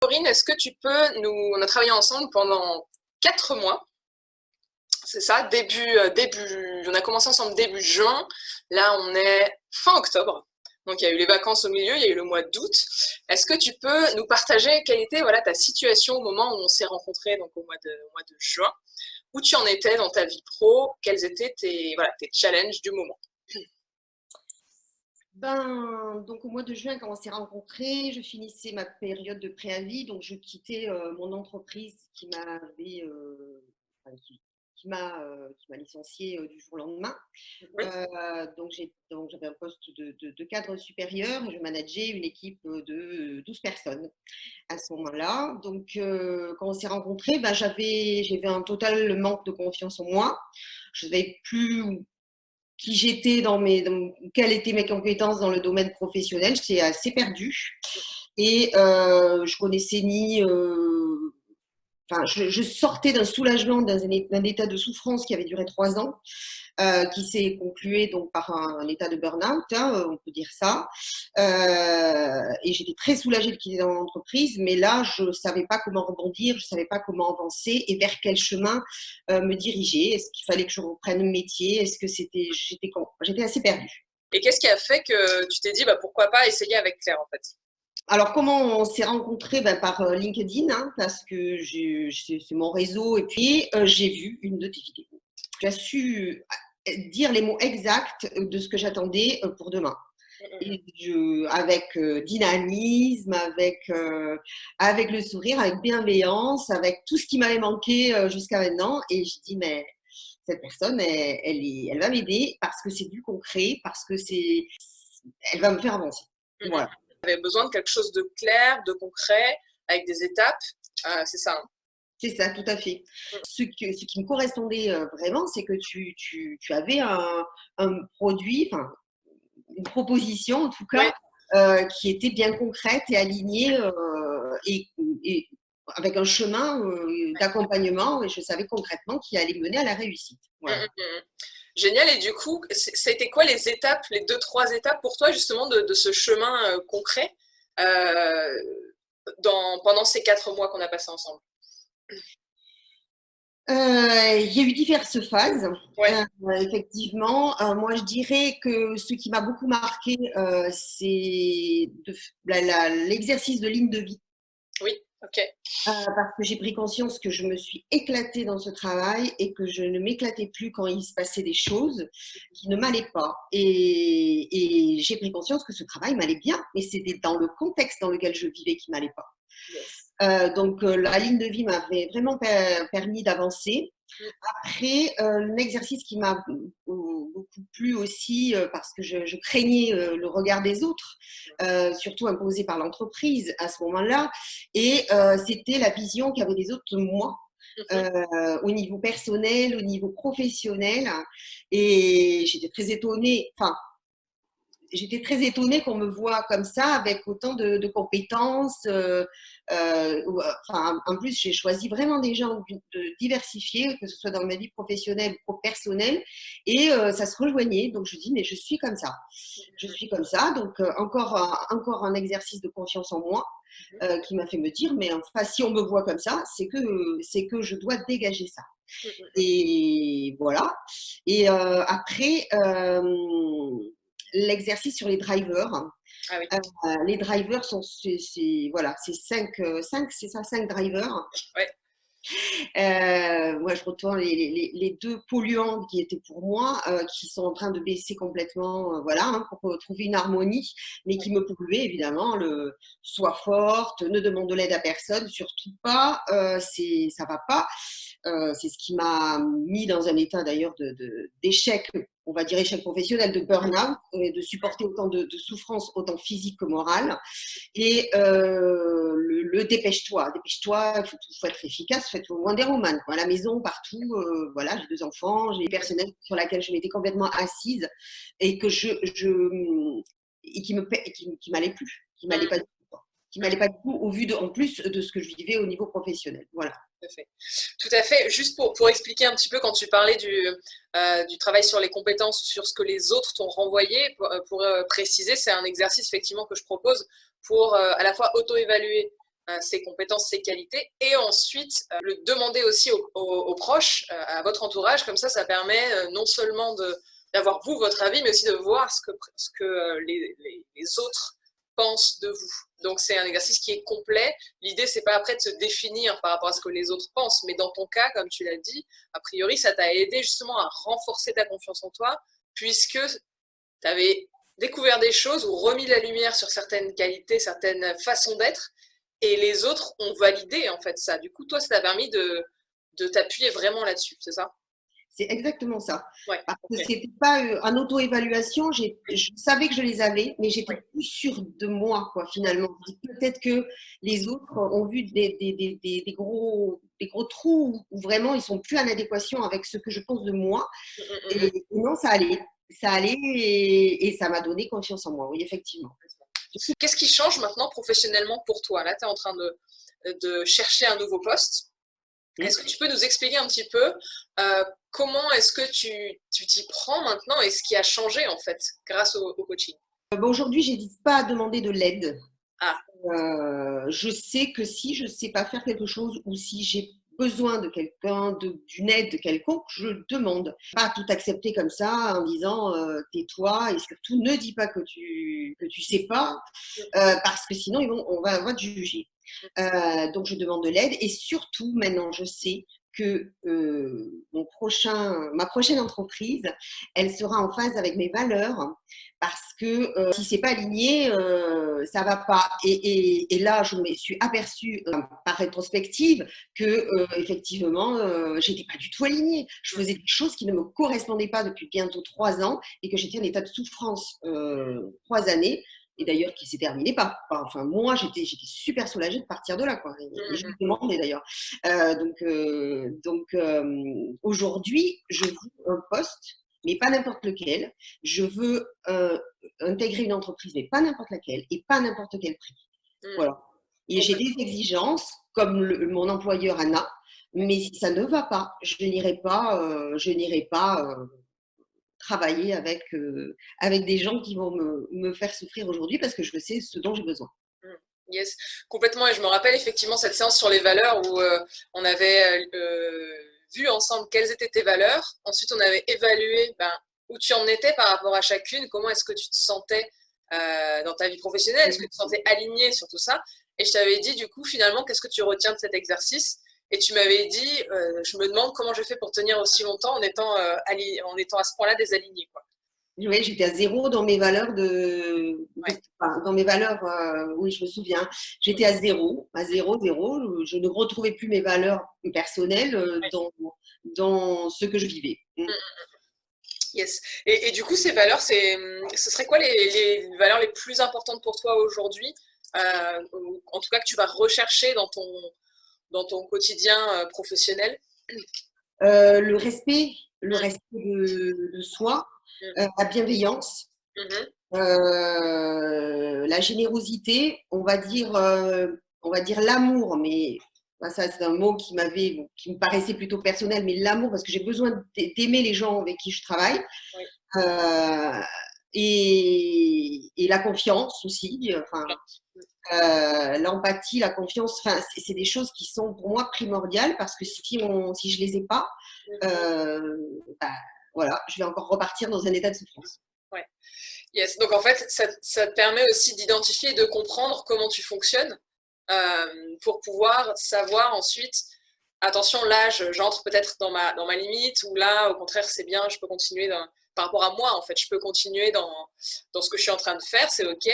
Corinne, est-ce que tu peux on a travaillé ensemble pendant 4 mois, c'est ça, on a commencé ensemble début juin, là on est fin octobre, donc il y a eu les vacances au milieu, il y a eu le mois d'août. Est-ce que tu peux nous partager quelle était ta situation au moment où on s'est rencontrés, donc au mois de juin, où tu en étais dans ta vie pro, quels étaient tes challenges du moment? Donc au mois de juin, quand on s'est rencontrés, je finissais ma période de préavis, donc je quittais mon entreprise qui m'avait, enfin, qui m'a licenciée du jour au lendemain. Oui. Donc j'avais un poste de cadre supérieur et je manageais une équipe de 12 personnes à ce moment-là. Donc quand on s'est rencontrés, j'avais un total manque de confiance en moi. Je ne savais plus qui j'étais quelles étaient mes compétences dans le domaine professionnel. J'étais assez perdue et je connaissais ni. Enfin, je sortais d'un soulagement, d'un état de souffrance qui avait duré 3 ans, qui s'est conclué donc par un état de burn-out, hein, on peut dire ça. Et j'étais très soulagée de quitter dans l'entreprise, mais là, je ne savais pas comment rebondir, je ne savais pas comment avancer et vers quel chemin me diriger. Est-ce qu'il fallait que je reprenne un métier? Est-ce que j'étais assez perdue. Et qu'est-ce qui a fait que tu t'es dit, pourquoi pas essayer avec Claire, en fait? Alors, comment on s'est rencontrés? Par LinkedIn, hein, parce que c'est mon réseau. Et puis, j'ai vu une de tes vidéos. Tu as su dire les mots exacts de ce que j'attendais pour demain. Et avec dynamisme, avec le sourire, avec bienveillance, avec tout ce qui m'avait manqué jusqu'à maintenant. Et je dis, mais cette personne, elle va m'aider parce que c'est du concret, parce que elle va me faire avancer. Voilà. Tu avais besoin de quelque chose de clair, de concret, avec des étapes, c'est ça, hein? C'est ça, tout à fait. Ce qui me correspondait vraiment, c'est que tu avais un produit, enfin, une proposition en tout Oui. cas, qui était bien concrète et alignée et avec un chemin d'accompagnement, et je savais concrètement qui allait mener à la réussite. Voilà. Génial. Et du coup, c'était quoi les étapes, les 2-3 étapes pour toi justement de ce chemin concret pendant ces 4 mois qu'on a passé ensemble? Il y a eu diverses phases. Ouais. Effectivement, moi je dirais que ce qui m'a beaucoup marqué, c'est l'exercice de ligne de vie. Oui, ok. Parce que j'ai pris conscience que je me suis éclatée dans ce travail et que je ne m'éclatais plus quand il se passait des choses qui ne m'allaient pas. Et j'ai pris conscience que ce travail m'allait bien, mais c'était dans le contexte dans lequel je vivais qui ne m'allait pas. Yes. Donc la ligne de vie m'avait vraiment permis d'avancer. Après, un exercice qui m'a beaucoup plu aussi, parce que je craignais le regard des autres, surtout imposé par l'entreprise à ce moment-là, et c'était la vision qu'avaient les autres de moi. Au niveau personnel, au niveau professionnel, et j'étais très étonnée qu'on me voit comme ça, avec autant de compétences. En plus, j'ai choisi vraiment des gens diversifiés, que ce soit dans ma vie professionnelle ou personnelle, et ça se rejoignait. Donc, je dis, mais je suis comme ça. Je suis comme ça. Donc, encore un exercice de confiance en moi qui m'a fait me dire, mais enfin, si on me voit comme ça, c'est que je dois dégager ça. Et voilà. Et après, l'exercice sur les drivers. Ah oui. Les drivers sont, voilà, c'est 5, c'est ça, 5 drivers. Ouais. Moi, je retourne les 2 polluants qui étaient pour moi, qui sont en train de baisser complètement, voilà, hein, pour trouver une harmonie, mais qui me polluaient évidemment. Sois forte, ne demande de l'aide à personne, surtout pas, ça va pas. C'est ce qui m'a mis dans un état d'ailleurs d'échec, on va dire échec professionnel, de burn-out, et de supporter autant de souffrance, autant physique que morale. Et le dépêche-toi, il faut être efficace, faut être Wonder Woman, quoi, à la maison, partout. Voilà, j'ai 2 enfants, j'ai des personnels sur laquelle je m'étais complètement assise et que et qui m'allait plus, qui m'allait pas du tout, quoi. Qui m'allait pas du tout au vu en plus de ce que je vivais au niveau professionnel. Voilà. Tout à fait. Juste pour expliquer un petit peu, quand tu parlais du travail sur les compétences, sur ce que les autres t'ont renvoyé, pour préciser, c'est un exercice effectivement que je propose pour à la fois auto-évaluer ses compétences, ses qualités, et ensuite le demander aussi aux proches, à votre entourage. Comme ça permet non seulement d'avoir vous votre avis, mais aussi de voir ce que les autres pensent de vous. Donc c'est un exercice qui est complet. L'idée, c'est pas après de se définir par rapport à ce que les autres pensent, mais dans ton cas, comme tu l'as dit, a priori, ça t'a aidé justement à renforcer ta confiance en toi, puisque tu avais découvert des choses ou remis la lumière sur certaines qualités, certaines façons d'être, et les autres ont validé en fait ça. Du coup, toi, ça t'a permis de t'appuyer vraiment là-dessus, c'est ça? C'est exactement ça. Ouais, Parce que ok. c'était pas en auto-évaluation, je savais que je les avais, mais j'étais Ouais. plus sûre de moi, quoi, finalement. Peut-être que les autres ont vu des gros trous où vraiment ils sont plus en adéquation avec ce que je pense de moi. Et non, ça allait. Ça allait et ça m'a donné confiance en moi, oui, effectivement. Qu'est-ce qui change maintenant professionnellement pour toi? Là, tu es en train de chercher un nouveau poste. Est-ce que tu peux nous expliquer un petit peu comment est-ce que tu t'y prends maintenant et ce qui a changé en fait grâce au coaching? Bon, aujourd'hui, j'hésite pas à demander de l'aide. Ah, Je sais que si je ne sais pas faire quelque chose ou si j'ai besoin de quelqu'un, d'une aide quelconque, je demande. Pas tout accepter comme ça en disant tais-toi et surtout ne dis pas que tu sais pas parce que sinon on va te juger. Donc je demande de l'aide et surtout maintenant je sais que ma prochaine entreprise, elle sera en phase avec mes valeurs parce que si c'est pas aligné, ça va pas. Et là, je me suis aperçue par rétrospective que effectivement, j'étais pas du tout alignée. Je faisais des choses qui ne me correspondaient pas depuis bientôt 3 ans et que j'étais en état de souffrance 3 années. Et d'ailleurs, qui s'est terminé pas. Enfin, moi, j'étais super soulagée de partir de là, quoi. Et je me demandais d'ailleurs. Aujourd'hui, je veux un poste, mais pas n'importe lequel. Je veux intégrer une entreprise, mais pas n'importe laquelle, et pas n'importe quel prix. Voilà. Et j'ai des exigences, comme mon employeur en a, mais si ça ne va pas, je n'irai pas travailler avec des gens qui vont me faire souffrir aujourd'hui parce que je sais ce dont j'ai besoin. yes, complètement. Et je me rappelle effectivement cette séance sur les valeurs où on avait vu ensemble quelles étaient tes valeurs. Ensuite, on avait évalué où tu en étais par rapport à chacune, comment est-ce que tu te sentais dans ta vie professionnelle, est-ce que tu te sentais aligné sur tout ça. Et je t'avais dit, du coup, finalement, qu'est-ce que tu retiens de cet exercice? Et tu m'avais dit, je me demande comment je fais pour tenir aussi longtemps en étant à ce point-là désaligné, quoi. Oui, j'étais à zéro dans mes valeurs Ouais. enfin, dans mes valeurs, oui, je me souviens. J'étais à zéro, zéro. Je ne retrouvais plus mes valeurs personnelles dans ce que je vivais. Yes. Et du coup, ces valeurs, ce serait quoi les valeurs les plus importantes pour toi aujourd'hui, ou en tout cas que tu vas rechercher dans ton quotidien professionnel? Le respect, de soi, la bienveillance, Mhm. la générosité, on va dire l'amour, mais ça c'est un mot qui me paraissait plutôt personnel, mais l'amour parce que j'ai besoin d'aimer les gens avec qui je travaille. Oui. Euh, et la confiance aussi, enfin, l'empathie, la confiance, enfin, c'est des choses qui sont pour moi primordiales parce que si je les ai pas, euh, bah, voilà, je vais encore repartir dans un état de souffrance. Ouais. Yes. Donc en fait, ça te permet aussi d'identifier et de comprendre comment tu fonctionnes pour pouvoir savoir ensuite, attention, là, j'entre peut-être dans ma limite, ou là, au contraire, c'est bien, je peux continuer par rapport à moi, en fait, je peux continuer dans ce que je suis en train de faire, c'est OK.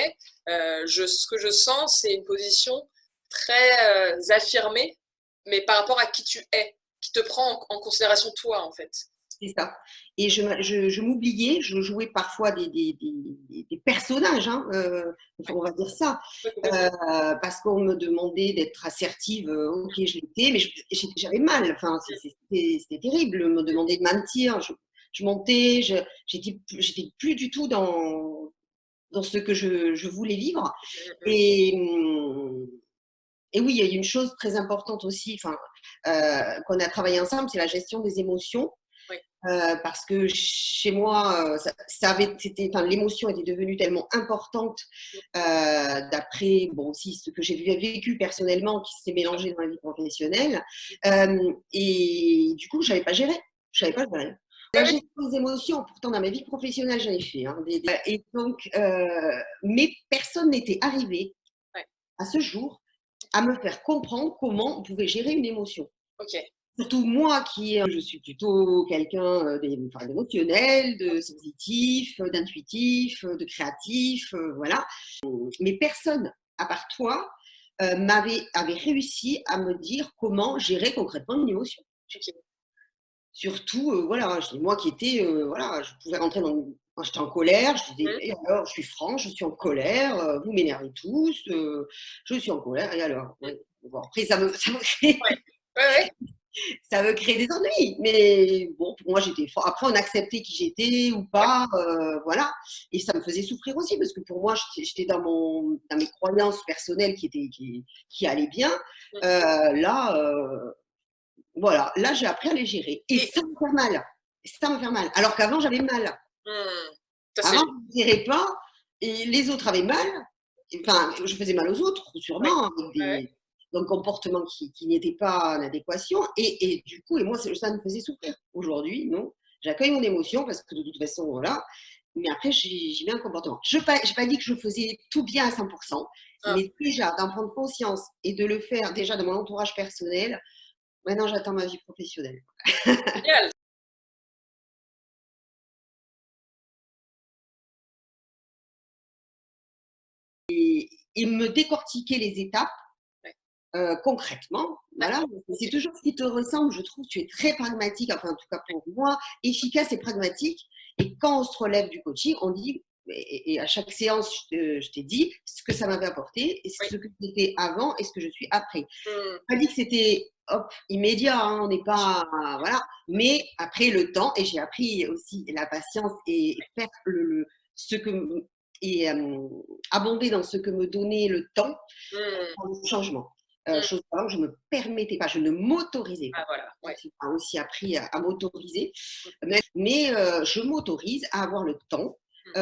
Ce que je sens, c'est une position très affirmée, mais par rapport à qui tu es, qui te prend en considération toi, en fait. C'est ça. Et je m'oubliais, je jouais parfois des personnages, hein, on va dire ça, Ouais, complètement. parce qu'on me demandait d'être assertive, ok, je l'étais, mais j'avais mal, enfin, c'était terrible, on me demandait de mentir, je montais, j'étais plus du tout dans ce que je voulais vivre. Et, et oui, il y a une chose très importante aussi, enfin, qu'on a travaillé ensemble, c'est la gestion des émotions. Oui. Parce que chez moi, l'émotion était devenue tellement importante d'après, bon, aussi ce que j'ai vécu personnellement qui s'est mélangé dans la vie professionnelle. Et du coup, je ne savais pas gérer. Je savais pas gérer. La Oui, gestion des émotions, pourtant dans ma vie professionnelle, j'en ai fait. Hein, et donc, mais personne n'était arrivé oui. à ce jour à me faire comprendre comment on pouvait gérer une émotion. Ok. Surtout moi je suis plutôt quelqu'un d'émotionnel, de sensitif, d'intuitif, de créatif, voilà. Mais personne, à part toi, avait réussi à me dire comment gérer concrètement une émotion. Ok. Surtout, voilà, moi qui étais, voilà, je pouvais rentrer quand j'étais en colère, je disais: «Et alors, je suis franche, je suis en colère, vous m'énervez tous, je suis en colère et alors?» Mm. Ouais, bon après ça me crée Ouais. Ouais, ouais. ça me crée des ennuis, mais bon, pour moi, j'étais fort. Après, on acceptait qui j'étais ou Ouais. pas, voilà. Et ça me faisait souffrir aussi, parce que pour moi, j'étais dans mes croyances personnelles qui allaient bien. Mm. Là, voilà, là, j'ai appris à les gérer. Et Et, sans me faire mal. Sans me faire mal. Alors qu'avant, j'avais mal. mm, ça, c'est Avant, je ne gérais pas et les autres avaient mal. Enfin, je faisais mal aux autres, ouais. sûrement, avec Ouais. un comportement qui n'était pas en adéquation. Et du coup, moi, ça me faisait souffrir. Aujourd'hui, non. J'accueille mon émotion parce que de toute façon, voilà. Mais après, j'y mets un comportement. Je n'ai pas dit que je faisais tout bien à 100%, Ah, mais déjà, d'en prendre conscience et de le faire déjà dans mon entourage personnel, maintenant, j'attends ma vie professionnelle. génial. Et me décortiquer les étapes Ouais. concrètement, voilà. D'accord. C'est Ok. toujours ce qui te ressemble, je trouve. Tu es très pragmatique, enfin, en tout cas pour moi, efficace et pragmatique. Et quand on se relève du coaching, on dit, et à chaque séance, je t'ai dit ce que ça m'avait apporté, et Oui. ce que j'étais avant et ce que je suis après. Mm. Pas dit que c'était hop, immédiat, hein, on n'est pas. Voilà. Mais après le temps, et j'ai appris aussi la patience et faire ce que. Et abonder dans ce que me donnait le temps Mm. pour le changement. Mm. Chose que je ne me permettais pas, je ne m'autorisais Ah, pas. voilà. Ouais. J'ai aussi appris à m'autoriser, mais je m'autorise à avoir le temps, Mm.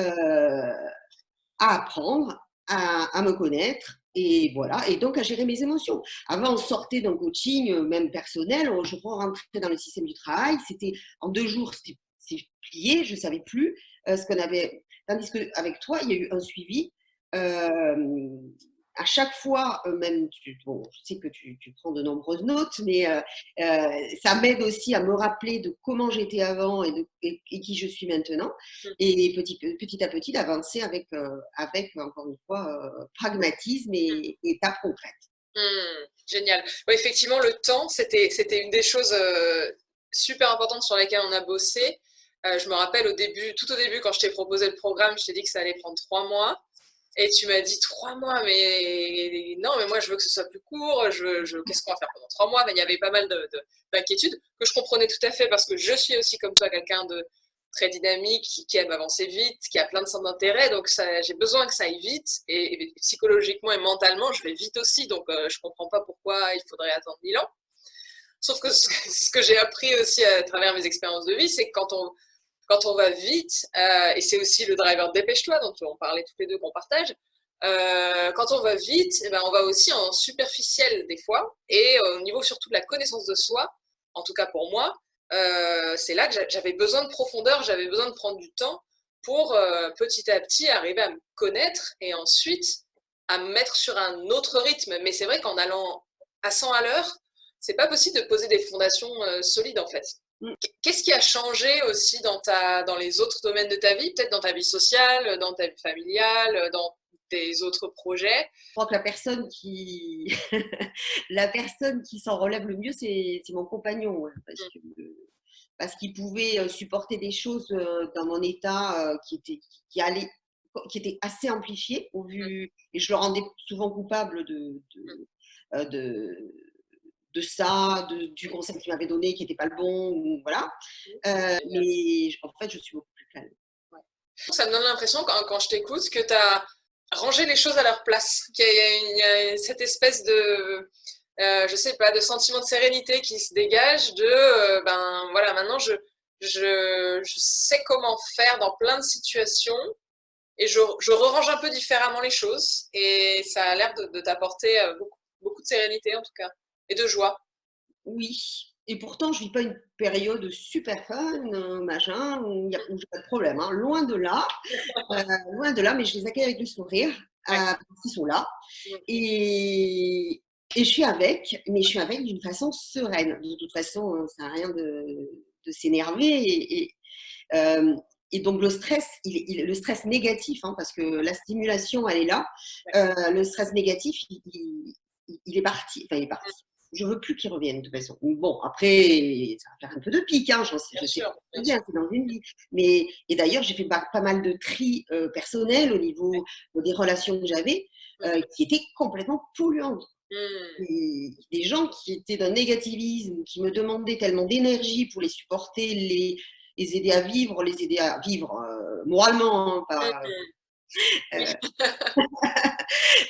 à apprendre, à me connaître et voilà, et donc à gérer mes émotions. Avant, on sortait d'un coaching, même personnel, je rentrais dans le système du travail, c'était en 2 jours, c'est plié, je ne savais plus ce qu'on avait. Tandis qu'avec toi, il y a eu un suivi. À chaque fois, même, bon, je sais que tu prends de nombreuses notes, mais ça m'aide aussi à me rappeler de comment j'étais avant et qui je suis maintenant. Mm. Et petit à petit, d'avancer avec encore une fois, pragmatisme et étapes concrètes. Mm. Génial. Ouais, effectivement, le temps, c'était une des choses super importantes sur lesquelles on a bossé. Je me rappelle tout au début, quand je t'ai proposé le programme, je t'ai dit que ça allait prendre 3 mois. Et tu m'as dit 3 mois, mais non, mais moi je veux que ce soit plus court. Qu'est-ce qu'on va faire pendant 3 mois? Mais il y avait pas mal d'inquiétudes que je comprenais tout à fait parce que je suis aussi comme toi quelqu'un de très dynamique, qui aime avancer vite, qui a plein de centres d'intérêt. Donc j'ai besoin que ça aille vite. Et psychologiquement et mentalement, je vais vite aussi. Donc je comprends pas pourquoi il faudrait attendre 1000 ans. Sauf que ce que j'ai appris aussi à travers mes expériences de vie, c'est que quand on va vite, et c'est aussi le driver de Dépêche-toi dont on parlait toutes les deux qu'on partage, quand on va vite, eh ben, on va aussi en superficiel des fois, et au niveau surtout de la connaissance de soi, en tout cas pour moi, c'est là que j'avais besoin de profondeur, j'avais besoin de prendre du temps pour petit à petit arriver à me connaître et ensuite à me mettre sur un autre rythme. Mais c'est vrai qu'en allant à 100 à l'heure, c'est pas possible de poser des fondations solides en fait. Mm. Qu'est-ce qui a changé aussi dans les autres domaines de ta vie, peut-être dans ta vie sociale, dans ta vie familiale, dans tes autres projets? Je crois que la personne qui s'en relève le mieux, c'est mon compagnon, ouais, parce qu'il pouvait supporter des choses dans mon état qui allait qui était assez amplifié au vu, et je le rendais souvent coupable euh, de, de ça, du conseil qu'il m'avait donné qui n'était pas le bon, ou voilà. Génial. Mais en fait, je suis beaucoup plus calme. Ouais. Ça me donne l'impression, quand je t'écoute, que tu as rangé les choses à leur place, qu'il y a cette espèce de, je sais pas, de sentiment de sérénité qui se dégage, ben voilà, maintenant je je sais comment faire dans plein de situations et je rerange un peu différemment les choses et ça a l'air de t'apporter beaucoup de sérénité en tout cas et de joie. Oui, et pourtant je vis pas une période super fun, machin, où il y a où j'ai pas de problème, hein, heu, loin de là, mais je les accueille avec le sourire, Ouais. parce qu'ils sont là Mm, et je suis avec, mais je suis avec d'une façon sereine. De toute façon, ça sert à rien de s'énerver hem et donc le stress, le stress négatif, hein, parce que la stimulation, elle est là. ouais. Le stress négatif, il est parti, enfin il est Mm, parti. Je veux plus qu'il revienne de toute façon. Bon, après, ça va faire un peu de pique, hein, bien je sais sûr, très bien bien, sûr. c'est dans une vie. Mais et d'ailleurs, j'ai fait pas mal de tri, personnel au niveau des relations que j'avais, Mm, qui étaient complètement polluantes. mm, Des gens qui étaient d'un négativisme, qui me demandaient tellement d'énergie pour les supporter, les aider à vivre moralement, hein, mm, pas. mm. Oui.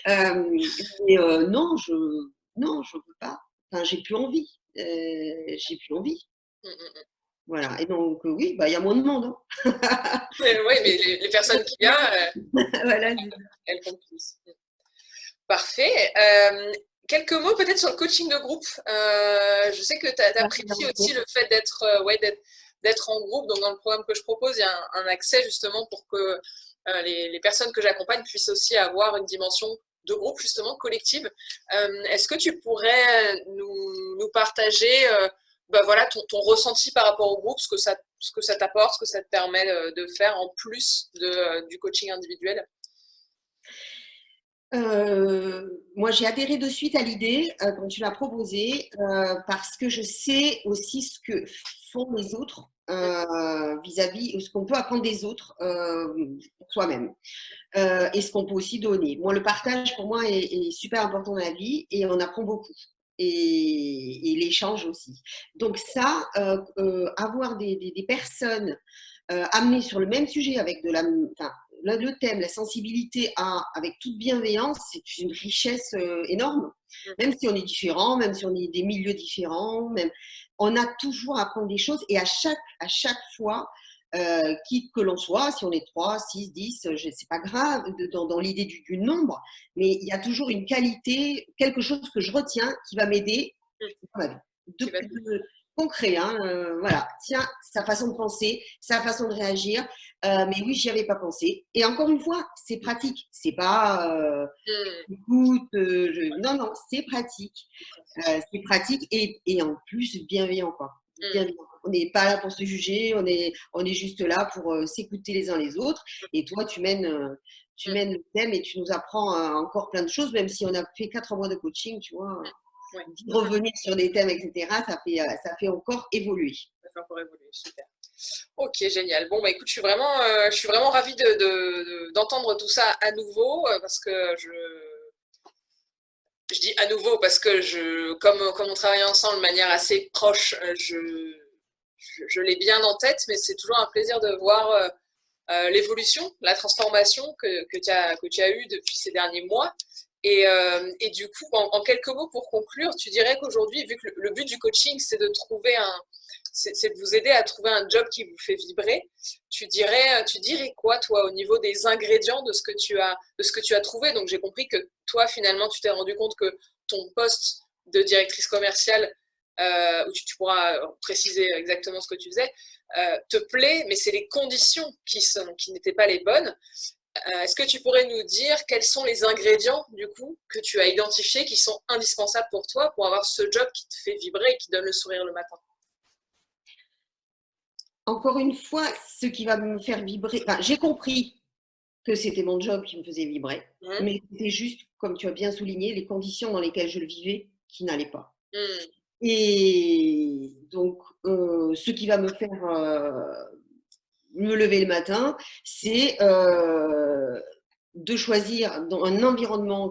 Euh, mais non, je veux pas. Enfin, j'ai plus envie. J'ai plus envie. Mm, mm, mm. Voilà. Et donc, oui, bah, il y a moins de monde, hein. Oui, mais les personnes qu'il y a, Voilà. elles comptent plus. Mm. Parfait. Quelques mots peut-être sur le coaching de groupe. Je sais que tu apprécies aussi le fait d'être ouais, d'être en groupe. Donc, dans le programme que je propose, il y a un accès justement pour que les personnes que j'accompagne puissent aussi avoir une dimension de groupe, justement, collective. Est-ce que tu pourrais nous partager bah, voilà, ton ressenti par rapport au groupe, ce que ça t'apporte, ce que ça te permet de faire en plus du coaching individuel? Moi, j'ai adhéré de suite à l'idée quand tu l'as proposée, parce que je sais aussi ce que font les autres vis-à-vis, ce qu'on peut apprendre des autres pour soi-même, et ce qu'on peut aussi donner. Moi, le partage pour moi est super important dans la vie et on apprend beaucoup. Et l'échange aussi. Donc ça, avoir des personnes amenées sur le même sujet avec enfin, le thème, la sensibilité avec toute bienveillance, c'est une richesse énorme. Même si on est différent, même si on est des milieux différents, même, on a toujours à apprendre des choses et à chaque fois, qui que l'on soit, si on est 3, 6, 10, c'est pas grave dans l'idée du nombre, mais il y a toujours une qualité, quelque chose que je retiens qui va m'aider dans ma vie. Qui va Concret, hein, voilà. Tiens, sa façon de penser, sa façon de réagir. Mais oui, j'y avais pas pensé. Et encore une fois, c'est pratique. C'est pas, Mm, écoute, non, non, c'est pratique. c'est pratique. C'est pratique et en plus bienveillant, quoi. Mm, Bienveillant. On n'est pas là pour se juger, on est juste là pour s'écouter les uns les autres. Et toi, tu mm, mènes le thème et tu nous apprends encore plein de choses, même si on a fait 4 mois de coaching, tu vois. mm. Ouais, Revenir sur des thèmes, etc., ça fait encore évoluer. ça fait encore évoluer, super. Ok, génial. Bon, bah écoute, je suis vraiment ravie d'entendre tout ça à nouveau parce que je dis à nouveau parce que comme on travaille ensemble de manière assez proche, je l'ai bien en tête, mais c'est toujours un plaisir de voir l'évolution, la transformation que tu as eue depuis ces derniers mois. Et du coup, en quelques mots pour conclure, tu dirais qu'aujourd'hui, vu que le but du coaching, c'est de trouver c'est de vous aider à trouver un job qui vous fait vibrer. Tu dirais quoi, toi, au niveau des ingrédients de ce que tu as trouvé? Donc, j'ai compris que toi, finalement, tu t'es rendu compte que ton poste de directrice commerciale, où tu pourras préciser exactement ce que tu faisais, te plaît, mais c'est les conditions qui n'étaient pas les bonnes. Est-ce que tu pourrais nous dire quels sont les ingrédients, du coup, que tu as identifiés qui sont indispensables pour toi pour avoir ce job qui te fait vibrer et qui donne le sourire le matin? Encore une fois, ce qui va me faire vibrer, enfin, j'ai compris que c'était mon job qui me faisait vibrer, Mmh, mais c'était juste, comme tu as bien souligné, les conditions dans lesquelles je le vivais qui n'allaient pas. mmh, Et donc, ce qui va me faire me lever le matin, c'est de choisir dans un environnement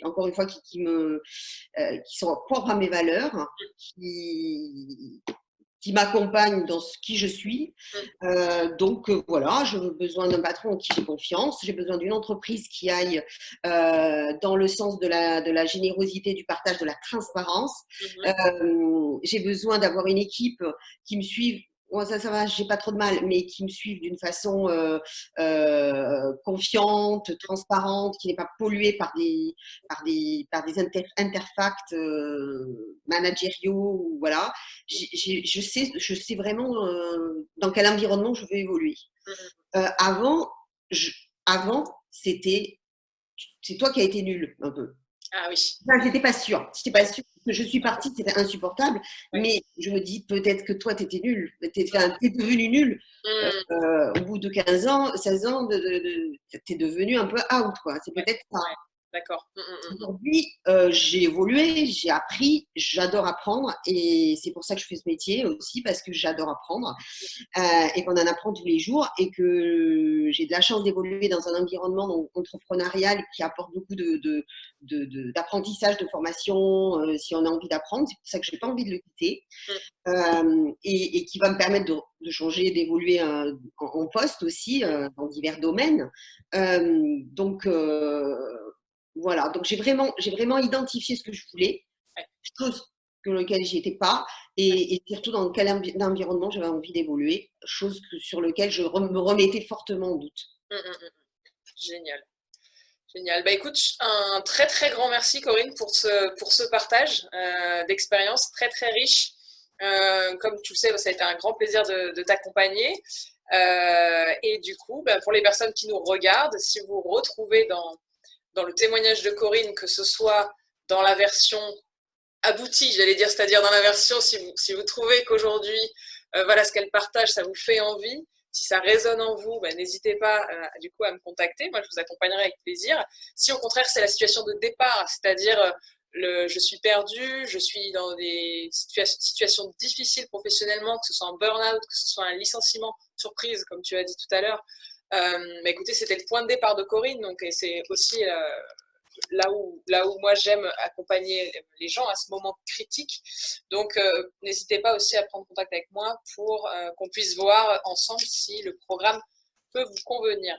encore une fois, qui sont propres à mes valeurs, qui m'accompagne dans qui je suis. mmh, Donc voilà, j'ai besoin d'un patron en qui j'ai confiance, j'ai besoin d'une entreprise qui aille dans le sens de la générosité, du partage, de la transparence. mmh, J'ai besoin d'avoir une équipe qui me suive ouais, ça va, j'ai pas trop de mal, mais qui me suivent d'une façon confiante, transparente, qui n'est pas polluée par des interfacts managériaux. Voilà. Je sais vraiment dans quel environnement je veux évoluer. Mhm. Avant, je, avant c'est toi qui as été nul, un peu. Ah oui, Enfin, j'étais pas sûre. J'étais pas ouais, sûre. Je suis partie, c'était insupportable. ouais. Mais je me dis peut-être que toi, tu étais nul. Tu es devenu nul. Mhm. Au bout de 15 ans, 16 ans, tu es devenu un peu out, quoi. C'est Ouais, peut-être ça. ouais, d'accord. Aujourd'hui, j'ai évolué, j'ai appris, j'adore apprendre et c'est pour ça que je fais ce métier aussi parce que j'adore apprendre et qu'on en apprend tous les jours et que j'ai de la chance d'évoluer dans un environnement entrepreneurial qui apporte beaucoup d'apprentissage, de formation si on a envie d'apprendre. C'est pour ça que je n'ai pas envie de le quitter et qui va me permettre de changer, d'évoluer en poste aussi dans divers domaines. Donc, voilà, donc j'ai vraiment identifié ce que je voulais, Ouais, chose sur lequel j'y étais pas, et surtout dans quel environnement j'avais envie d'évoluer, chose sur lequel me remettais fortement en doute. ouais. Génial. Génial. Bah écoute, un très très grand merci Corinne pour ce partage d'expérience très très riche. Comme tu le sais, ça a été un grand plaisir de t'accompagner. Et du coup, bah, pour les personnes qui nous regardent, si vous vous retrouvez dans le témoignage de Corinne, que ce soit dans la version aboutie, j'allais dire, c'est-à-dire dans la version, si vous trouvez qu'aujourd'hui, voilà ce qu'elle partage, ça vous fait envie, si ça résonne en vous, ben, n'hésitez pas du coup à me contacter. Moi, je vous accompagnerai avec plaisir. Si au contraire, c'est la situation de départ, c'est-à-dire je suis perdu, je suis dans des situations difficiles professionnellement, que ce soit un burn-out, que ce soit un licenciement surprise, comme tu as dit tout à l'heure. Mais écoutez, c'était le point de départ de Corinne, donc c'est aussi là où moi j'aime accompagner les gens à ce moment critique. Donc, n'hésitez pas aussi à prendre contact avec moi pour qu'on puisse voir ensemble si le programme peut vous convenir.